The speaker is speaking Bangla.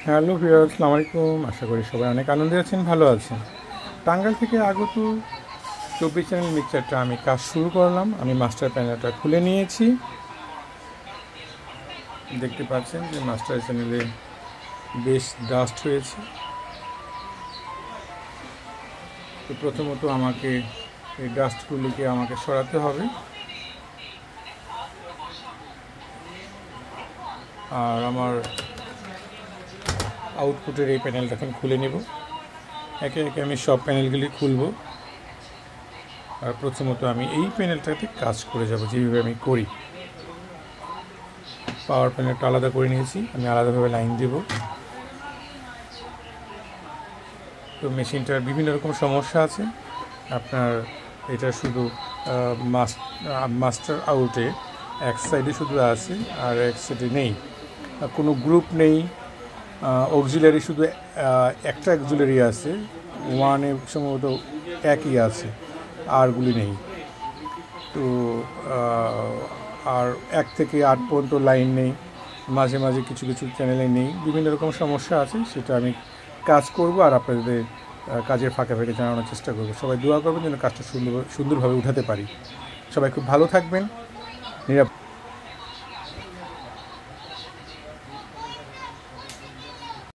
হ্যালো ভিউয়ার্স, আসসালামু আলাইকুম। আশা করি সবাই অনেক আনন্দে আছেন, ভালো আছেন। টাঙ্গাইল থেকে আগত 24 চ্যানেল মিক্সারটা আমি কাজ শুরু করলাম। আমি মাস্টার প্যানেলটা খুলে নিয়েছি। দেখতে পাচ্ছেন যে মাস্টার চ্যানেলে বেশ ডাস্ট হয়েছে। তো প্রথমত আমাকে এই ডাস্টগুলিকে সরাতে হবে। আর আমার আউটপুটের এই প্যানেলটা এখন খুলে নেব। একে একে আমি সব প্যানেলগুলি খুলব। আর প্রথমত আমি এই প্যানেলটাতে কাজ করে যাব যেভাবে আমি করি। পাওয়ার প্যানেলটা আলাদা করে নিয়েছি, আমি আলাদাভাবে লাইন দেব। তো মেশিনটার বিভিন্ন রকম সমস্যা আছে। আপনার এটা শুধু মাস্টার আউটে এক সাইডে শুধু আছে আর এক সাইডে নেই, কোনো গ্রুপ নেই। অক্সিলারি শুধু একটা অক্সিলারি আছে, ওয়ানে সম্ভবত একই আছে, আরগুলি নেই। তো আর 1 থেকে 8 পর্যন্ত লাইন নেই, মাঝে মাঝে কিছু কিছু চ্যানেলে নেই, বিভিন্ন রকম সমস্যা আছে। সেটা আমি কাজ করব আর আপনাদের কাজের ফাঁকে ফাঁকে জানানোর চেষ্টা করব। সবাই দোয়া করবেন যেন কাজটা সুন্দরভাবে উঠাতে পারি। সবাই খুব ভালো থাকবেন, নিরাপদ।